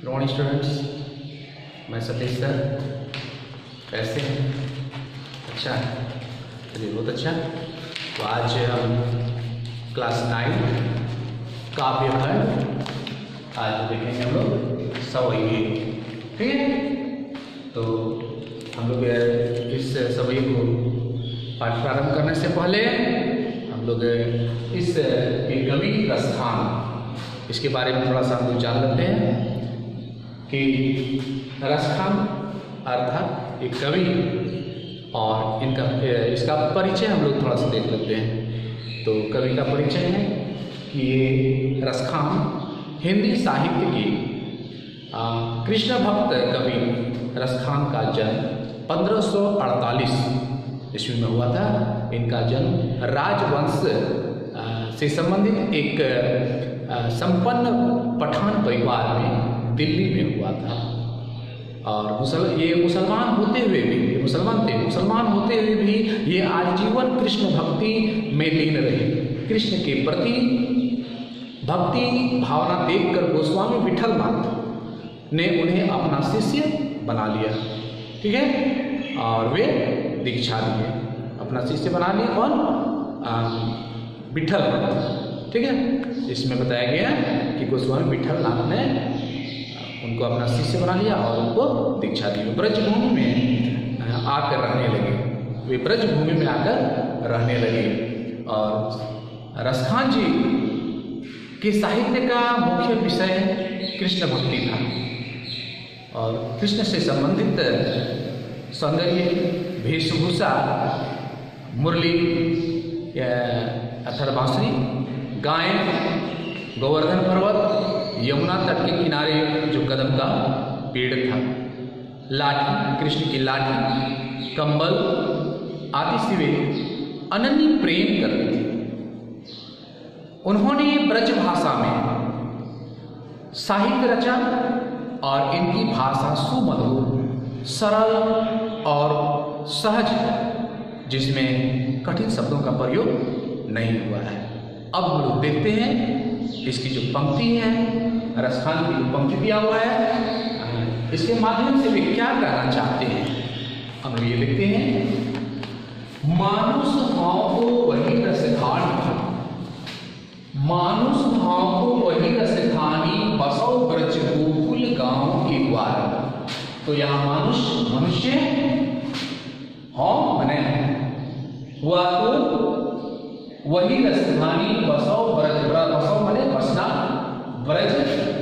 Good morning students, मैं Satish sir. कैसे हैं? अच्छा, चलिए बहुत अच्छा। तो आज हम क्लास 9 काव्य खंड आज देखेंगे हम लोग सवैये। ठीक है, तो हम लोग इस सवैये को पाठ प्रारंभ करने से पहले हम लोग इस कवि रसखान, इसके बारे में थोड़ा सा हम लोग जान लेते हैं कि रसखान अर्थात एक कवि, और इसका परिचय हम लोग थोड़ा सा देख लेते हैं। तो कवि का परिचय है कि ये रसखान हिंदी साहित्य की कृष्ण भक्त कवि रसखान का जन्म 1548 ईस्वी में हुआ था। इनका जन्म राजवंश से संबंधित एक संपन्न पठान परिवार में दिल्ली में हुआ था। और ये मुसलमान होते हुए भी, ये मुसलमान थे, मुसलमान होते हुए भी ये आजीवन कृष्ण भक्ति में लीन रहे। कृष्ण के प्रति भक्ति भावना देखकर गोस्वामी विठल नाथ ने उन्हें अपना शिष्य बना लिया। ठीक है, और वे दीक्षा लिए, अपना शिष्य बना लिए। और विठल नाथ, ठीक है, इसमें बताया गया कि गोस्वामी विठल नाथ ने उनको अपना शिष्य बना लिया और उनको दीक्षा दी। ब्रजभूमि में आकर रहने लगे, वे ब्रजभूमि में आकर रहने लगे। और रसखान जी के साहित्य का मुख्य विषय कृष्ण भक्ति था, और कृष्ण से संबंधित सौंदर्य, वेशभूषा, मुरली अर्थात बांसुरी, गाय, गोवर्धन पर्वत, यमुना तट के किनारे जो कदम का पेड़ था, लाठी, कृष्ण की लाठी, कंबल आदि से वे अनन्य प्रेम करते थे। उन्होंने ब्रज भाषा में साहित्य रचा और इनकी भाषा सुमधुर, सरल और सहज, जिसमें कठिन शब्दों का प्रयोग नहीं हुआ है। अब हम लोग देखते हैं इसकी जो पंक्ति है, रसखान की जो पंक्ति दिया हुआ है, इसके माध्यम से वे क्या कहना चाहते हैं। हम लोग ये देखते हैं, मानुष भाव को वही रसखानी, मानुष भाव को वही रसखानी, बसो ब्रज गोकुल गांव के द्वार। तो यहाँ मानुष मनुष्य हाँ बने हुआ, तो वही रसधानी बसो ब्रज, बसो मने बसना, ब्रज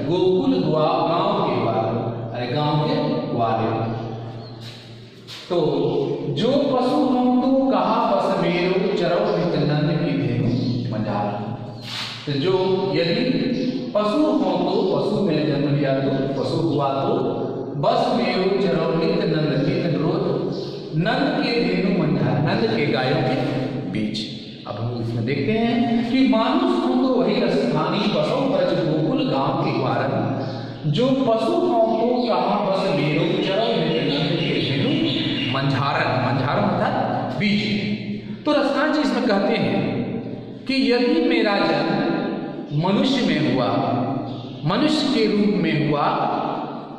गोकुल गांव के द्वार, अरे गांव के द्वारे। तो जो पशु हम तो कहा बस मेरो, चरो नंद की धेनु मंझार। तो जो यदि पशु हो तो पशु में जन्म लिया, तो पशु हुआ तो बस मेरो चरो नित्य नंद के, रोज नंद के धेनु मंझार, नंद के गायों के बीच। अब हम इसमें देखते हैं कि मानुष हो तो वही रसधानी, बसो ब्रज गोकुल गांव के द्वार। जो पशु हो तो कहा बस मेरो, चरो नंद के धेनु मंझारन, मंझारन अर्थात बीज। तो रसखान जी इसमें कहते हैं कि यदि मेरा जन्म मनुष्य में हुआ, मनुष्य के रूप में हुआ,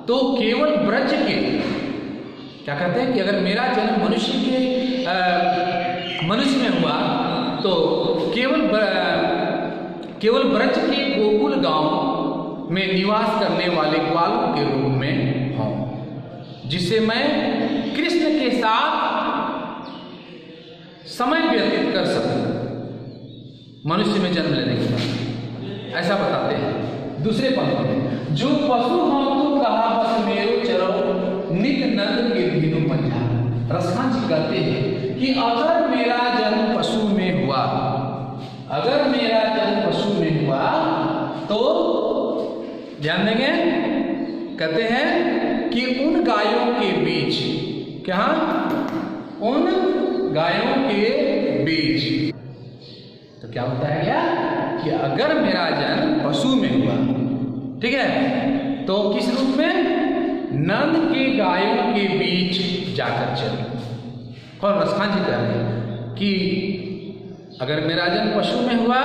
तो केवल ब्रज के, क्या कहते हैं कि अगर मेरा जन्म मनुष्य में हुआ तो केवल ब्रज के गोकुल गांव में निवास करने वाले ग्वालों के रूप में हूं, जिससे मैं कृष्ण के साथ समय व्यतीत कर सकूं मनुष्य में जन्म लेने के बाद। ऐसा बताते हैं दूसरे पंक्ति में, जो पशु हम तो कहा बस मेरो, चरो निक नंद के धेनु मंझार। रसखान जी कहते हैं कि अगर मेरा जन्म पशु में हुआ, अगर मेरा जन्म पशु में हुआ तो ध्यान देंगे, कहते हैं कि उन गायों के बीच, क्या उन गायों के बीच, तो क्या बताया गया कि अगर मेरा जन्म पशु में हुआ, ठीक है, तो किस रूप में, नंद के गायों के बीच जाकर चले। और रसखान जी कह रहे हैं कि अगर मेरा जन्म पशु में हुआ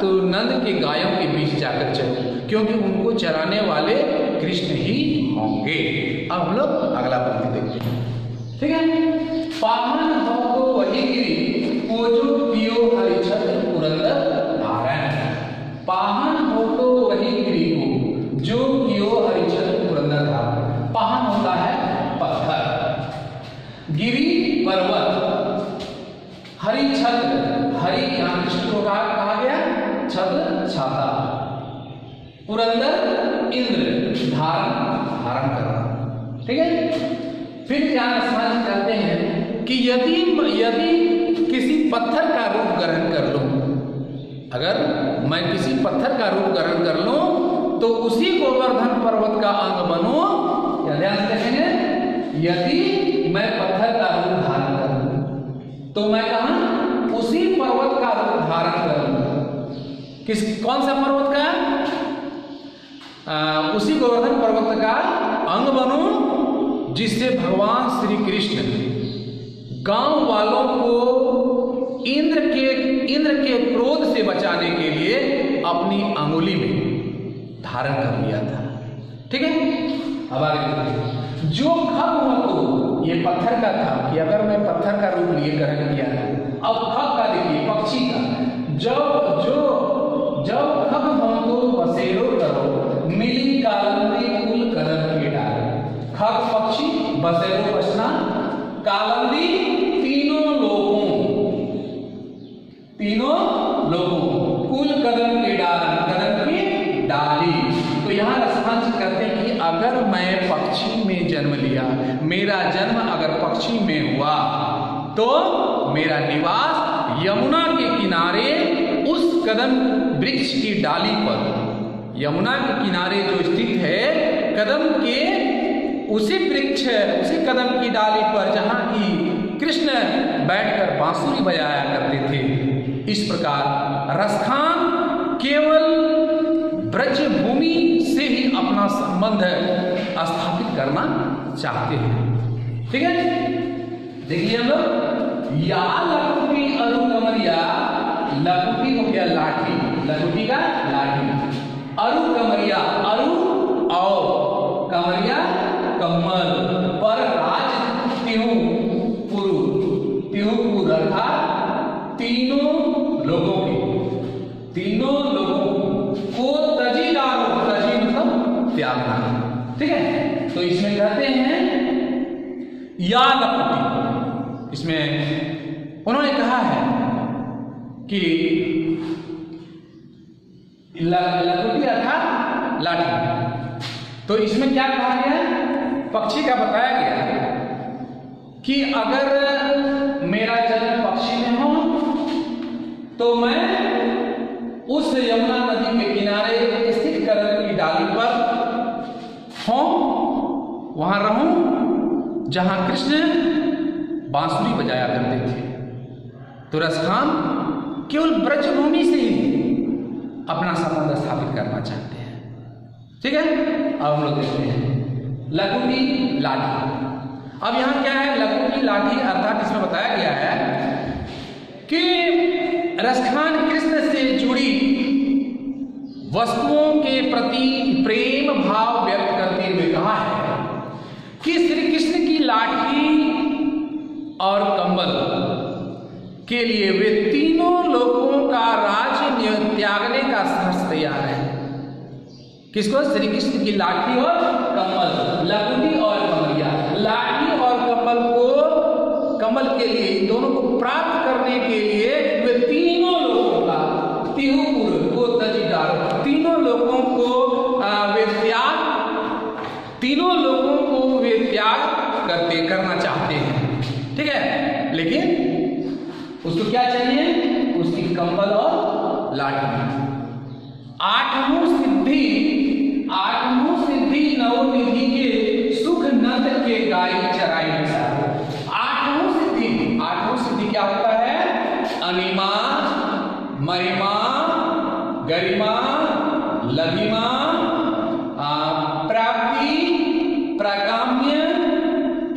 तो नंद के गायों के बीच जाकर चले, क्योंकि उनको चराने वाले कृष्ण ही होंगे। अब हम लोग अगला पंक्ति देखते हैं, ठीक है। पावन हो तो वही गिरी पूजो पियो हरि छत्र पुरंदर धारण। पावन हो तो वही गिरी को जो पियो हरि छत्र पुरंदर धारण। पावन होता है पत्थर, गिरी पर्वत, हरि छत्र, हरि यहाँ कृष्ण को कहा गया, छत्र छाता, पुरंदर इंद्र, धारण करना, ठीक है। फिर यहाँ समाज कहते हैं कि यदि किसी पत्थर का रूप ग्रहण कर लूं, अगर मैं किसी पत्थर का रूप ग्रहण कर लूं तो उसी गोवर्धन पर्वत का अंग बनूं। क्या ध्यान से देखेंगे, यदि मैं पत्थर का रूप धारण कर लूं तो मैं कहां उसी पर्वत का रूप धारण कर लूं। कौन सा पर्वत का? उसी गोवर्धन पर्वत का अंग बनूं, जिससे भगवान श्री कृष्ण गांव वालों को इंद्र के क्रोध से बचाने के लिए अपनी अंगुली में धारण कर लिया था, ठीक है। अब आगे जो खग हो, तो ये पत्थर का था कि अगर मैं पत्थर का रूप लिए ग्रहण किया है। अब खग का देखिए, पक्षी का, जब खग हो तो बसेरो करो मिली कालंदी कुल कदम के डाले। खग पक्षी, बसेरो बसना, कालंदी तीनों लोगों, कुल कदम की डाली। तो यहाँ रसहंस कहते हैं कि अगर मैं पक्षी में जन्म लिया, मेरा जन्म अगर पक्षी में हुआ तो मेरा निवास यमुना के किनारे उस कदम वृक्ष की डाली पर, यमुना के किनारे जो स्थित है कदम के उसी कदम की डाली पर जहां की कृष्ण बैठकर बांसुरी बजाया करते थे। इस प्रकार रसखान केवल ब्रजभूमि से ही अपना संबंध स्थापित करना चाहते हैं, ठीक है। देखिए हम लोग, या लकुटी अरु कमरिया, लकुटी हो गया लाठी, लकुटी का लाठी, अरु कमरिया, अरु और कमरिया कमल, पर राज तिहुपुर अर्थात तीनों लोगों को तजी डालो, तजी मतलब त्यागना, ठीक है। तो इसमें कहते हैं या लकुटी, इसमें उन्होंने कहा है कि लकुटी अर्थात लाठी। तो इसमें क्या कहा गया, पक्षी का बताया गया कि अगर मेरा जन्म पक्षी में हो तो मैं उस यमुना नदी के किनारे स्थित कदम की डाली पर हूं, वहां रहूं जहां कृष्ण बांसुरी बजाया करते थे। तो रसखान केवल ब्रजभूमि से ही अपना संबंध स्थापित करना चाहते हैं, ठीक है। अब हम लोग देखते हैं लकुटी लाठी। अब यहां क्या है, लकुटी लाठी अर्थात इसमें बताया गया है कि रसखान कृष्ण से जुड़ी वस्तुओं के प्रति प्रेम भाव व्यक्त करते हुए कहा है कि श्री कृष्ण की लाठी और कंबल के लिए वे तीनों लोगों का राज्य त्यागने का साहस तैयार है। किसको? श्री कृष्ण की लाठी और कमल, लकुटी और कमलिया। लाठी और कमल के लिए, इन दोनों को प्राप्त करने के लिए वे तीनों लोगों का तिहुपुर को तजी डालो, तीनों लोगों को वे त्याग करना चाहते हैं, ठीक है। लेकिन उसको क्या चाहिए? उसकी कंबल और लाठी। आठवीं सिद्धि नवनिधि के सुख नंद के गाय चराई में। आठवीं सिद्धि क्या होता है? अनिमा, महिमा, गरिमा, लघिमा, प्राप्ति, प्राकाम्य,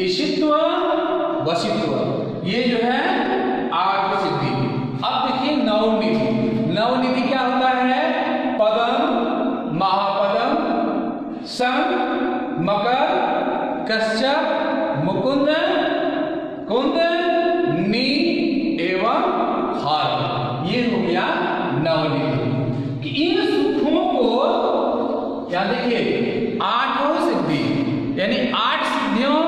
ईशित्व, वशित्व, ये जो है 8 सिद्धि। अब देखिए नवनिधि क्या होता है? पदम, महापदम, सम, मकर, कश्यप, मुकुंद, कुंद, नी एवं हर। ये हो गया नवनिधि। इन सुखों को क्या देखिए, आठों सिद्धि यानी 8 सिद्धियों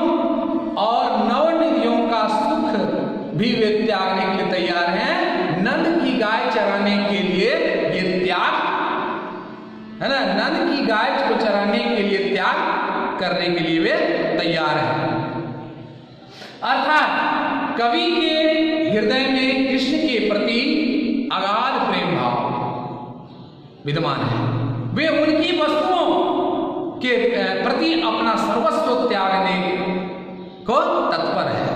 और नवनिधियों का सुख भी वे त्यागने के लिए तैयार हैं। नंद की गाय चराने के लिए ये त्याग है ना, नंद की गाय को चराने के लिए त्याग करने के लिए वे तैयार हैं। अर्थात कवि के हृदय में कृष्ण के प्रति अगाध प्रेम भाव विद्यमान है। वे उनकी वस्तुओं के प्रति अपना सर्वस्व त्यागने को तत्पर है।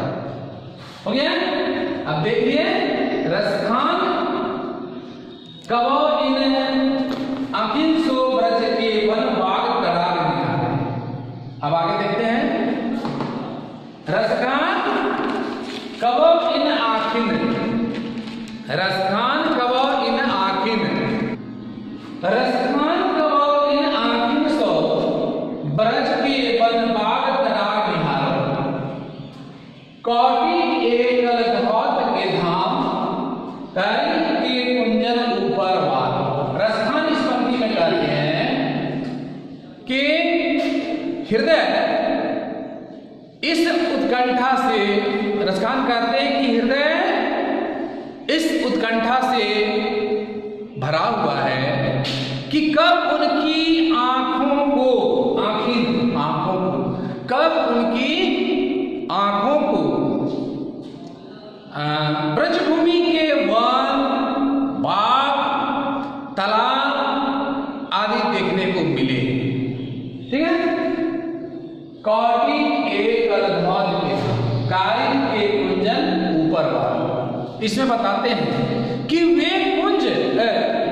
हो गया। अब देखिए, रसखान कवो इन अखिल सो ब्रज के वन बाग तड़ाग निहारे। अब आगे देखते हैं, रसखान कवो इन आखिन, रसखान कवो इन आखिन, रसखान कवो इन आखिन सो ब्रज के वन बाग तड़ाग निहारे। कौटी एकल धौत के धाम, करी के कुंजन ऊपर वार। रसखान इस पंक्ति में कहते हैं कि हृदय इस उत्कंठा से, रसखान कहते हैं कि हृदय इस उत्कंठा से भरा हुआ है कि कब उनकी आंखों को, आंखों को, कब उनकी आंखों को ब्रजभूमि के वन, बाग, तालाब आदि देखने को मिले। ठीक है। कौटी एक अद्भुत के गाय के कुंजन ऊपर वार। इसमें बताते हैं कि वे कुंज,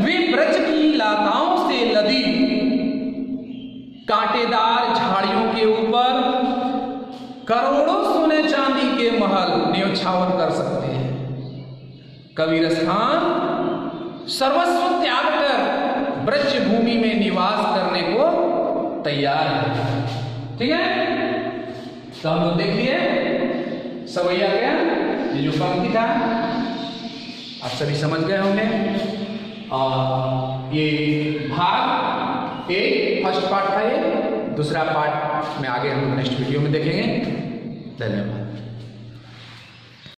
वे ब्रज की लताओं से लदी कांटेदार झाड़ियों के ऊपर करोड़ों सोने चांदी के महल न्योछावर कर सकते हैं। कवि रसखान सर्वस्व त्याग कर ब्रज भूमि में निवास करने को तैयार है। ठीक है। तो हम लोग देखिए सवैया गया, ये जो पंक्ति था आप सभी समझ गए होंगे। और ये भाग एक फर्स्ट पार्ट था, ये दूसरा पार्ट में आगे हम नेक्स्ट वीडियो में देखेंगे। धन्यवाद।